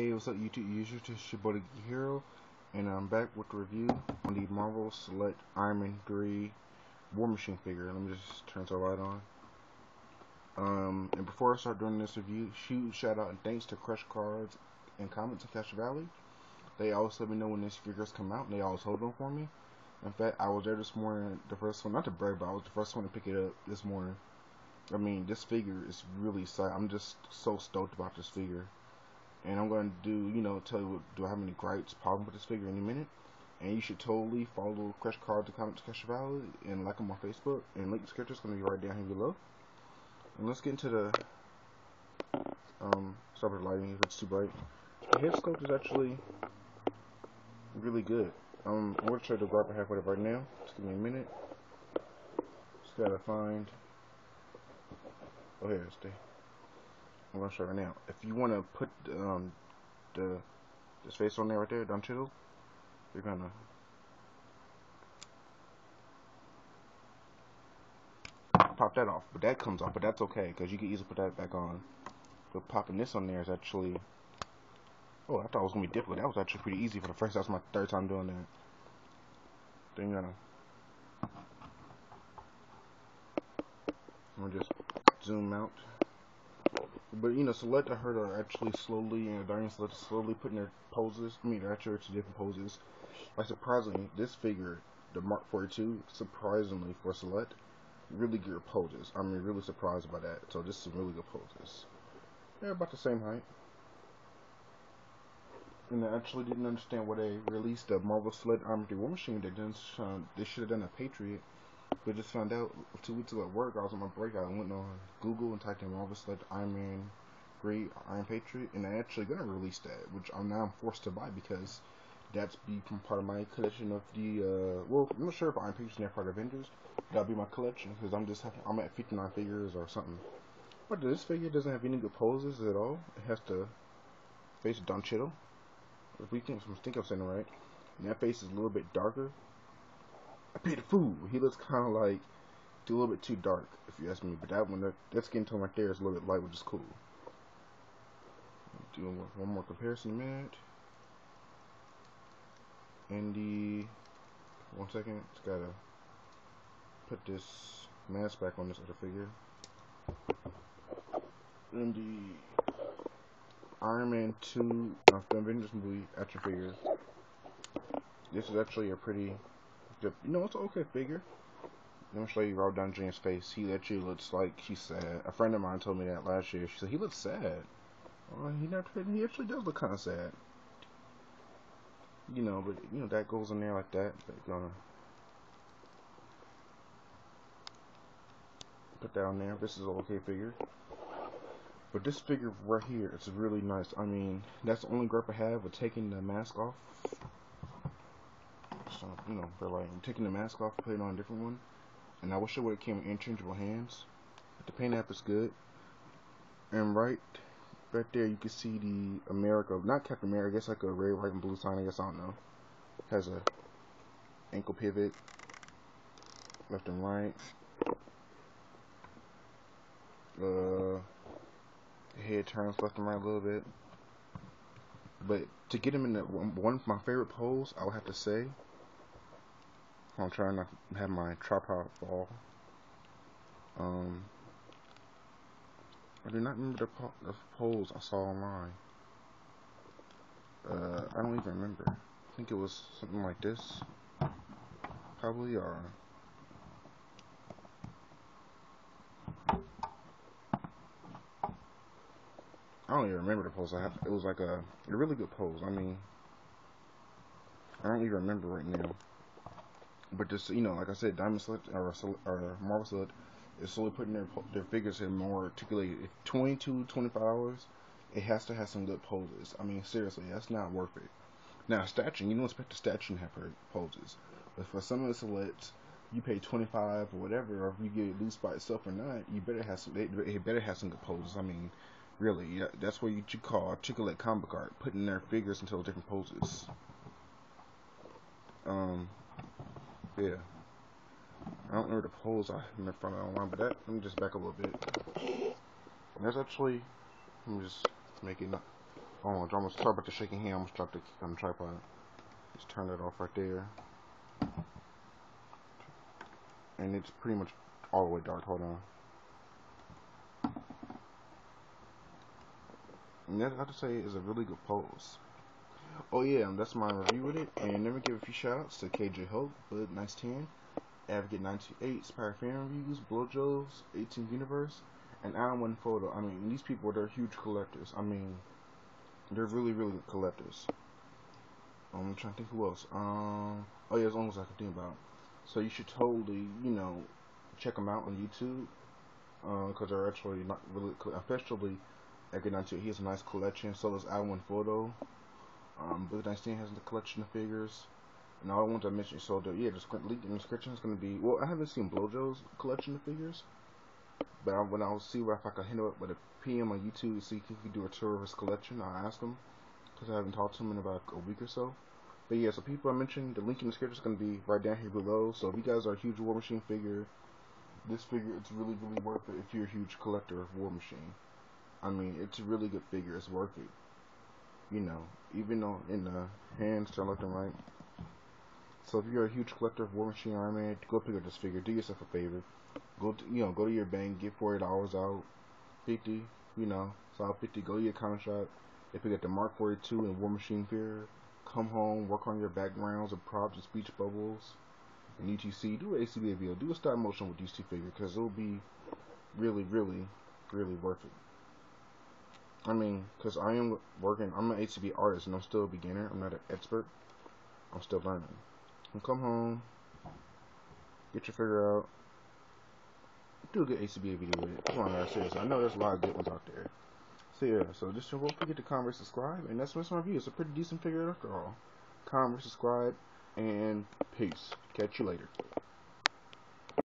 Hey, what's up YouTube users? It's your buddy Hero, and I'm back with a review on the Marvel Select Ironman 3 War Machine figure. Let me just turn the light on. And before I start doing this review, huge shout out and thanks to Crush Cards and Comments in Cache Valley. They always let me know when these figures come out, and they always hold them for me. In fact, I was there this morning, the first one, not to brag, but I was the first one to pick it up this morning. I mean, this figure is really exciting. I'm just so stoked about this figure. And I'm going to do, tell you do I have any gripes, problem with this figure in a minute. And you should totally follow Crush Cards and Comments Cache Valley and like them on Facebook. And link description is going to be right down here below. And let's get into the, start with the lighting if it's too bright. The head sculpt is actually really good. I'm going to show you the gripe I have with it right now. Just give me a minute. Just got to find, oh here it's there. I'm gonna show you right now. If you want to put this face on there right there, down chisel, you're gonna pop that off. But that comes off, but that's okay because you can easily put that back on. But popping this on there is actually, oh, I thought it was gonna be difficult. That was actually pretty easy for the first. That's my third time doing that. Then you're gonna just zoom out. But Select I heard are actually slowly, and Guardian Select slowly putting their poses. I mean, they're actually to different poses. Like surprisingly, this figure, the Mark 42, surprisingly for Select, really good poses. I mean, really surprised by that. So this is some really good poses. They're about the same height. And I actually didn't understand why they released the Marvel Select Armored War Machine. They should have done a Patriot. But just found out 2 weeks ago at work. I was on my break. I went on Google and typed in Marvel Select Ironman 3 Iron Patriot, and they're actually gonna release that, which I'm forced to buy because that's become part of my collection of the. Well, I'm not sure if Iron Patriot's near part of Avengers. That'll be my collection because I'm at 59 figures or something. But this figure doesn't have any good poses at all. It has to face Don Cheadle. If we think I'm saying it right. And that face is a little bit darker. I paid a fool. He looks kind of like a little bit too dark, if you ask me. But that one, that skin tone right there is a little bit light, which is cool. Doing one more comparison minute. And the 1 second, just gotta put this mask back on this other figure. And the Iron Man 2 the Avengers movie action figure. This is actually a pretty. It's an okay figure. Let me show you Rob Downey Jr.'s face. He actually looks like he's sad. A friend of mine told me that last year. She said he looks sad. Well, he actually does look kind of sad. But that goes in there like that. But gonna put that on there. This is an okay figure. But this figure right here, it's really nice. I mean, that's the only gripe I have with taking the mask off. So, but like I'm taking the mask off, putting on a different one. And I wish it would have came with interchangeable hands. But the paint app is good. And right there you can see the America, not Captain America, I guess like a red, white, and blue sign, I guess, I don't know. Has a ankle pivot, left and right. Head turns left and right a little bit. But to get him in one of my favorite pose, I would have to say, I'm trying not to have my tripod fall. I do not remember the pose I saw online. I don't even remember. I think it was something like this, probably, or I don't even remember the pose. It was like a really good pose. I mean, I don't even remember right now. But just like I said, Diamond Select or Marvel Select is slowly putting their figures in more articulated. 22-25 hours, it has to have some good poses. I mean, seriously, that's not worth it. Now, statue, you don't expect the statue to have poses, but for some of the selects, you pay 25 or whatever, or if you get it loose by itself or not, you better have some. It better have some good poses. I mean, really, that's what you call articulate combo card, putting their figures into different poses. Yeah. I don't remember the pose I remember from online, but let me just back a little bit. And that's actually, let me just make it Oh, I'm sorry about the shaking hand. I almost dropped the kick on the tripod. Just turn it off right there. And it's pretty much all the way dark. Hold on. And that I have to say is a really good pose. Oh yeah, that's my review with it. And let me give a few shout outs to KJ Hope, Bud Nice 10, Advocate 928, Spire Fan Reviews, Blowjos, 18th Universe, and Alan One Photo. I mean, these people, they're huge collectors. I mean, they're really, really good collectors. I'm trying to think who else. Oh yeah, there's almost I can think about. So you should totally, check them out on YouTube. Because they're actually not really, especially Advocate 928, he has a nice collection. So does Alan One Photo. Bud Nice 10 has a collection of figures. And all the ones I mentioned, so the link in the description is going to be, well, I haven't seen Blowjo's collection of figures, but when I'll see if I can hit him up with a PM on YouTube to see if he can do a tour of his collection. I'll ask him, because I haven't talked to him in about a week or so. But yeah, so people I mentioned, the link in the description is going to be right down here below. So if you guys are a huge War Machine figure, this figure, it's really, really worth it if you're a huge collector of War Machine. I mean, it's a really good figure, it's worth it. Even though in the hands, turn left and right. So if you're a huge collector of War Machine Ironman, go pick up this figure. Do yourself a favor. Go to your bank, get $40 out, 50. It's all 50. Go to your comic shop. They pick up the Mark 42 and War Machine figure. Come home, work on your backgrounds and props and speech bubbles and UTC. Do an ACB video. Do a stop motion with these two figures because it'll be really, really, really worth it. I mean, because I'm an ACB artist and I'm still a beginner. I'm not an expert. I'm still learning. And come home, get your figure out, do a good ACB video with it. Come on, guys, seriously. I know there's a lot of good ones out there. So yeah, so just don't forget to comment, subscribe, and that's my review. It's a pretty decent figure after all. Comment, subscribe, and peace. Catch you later.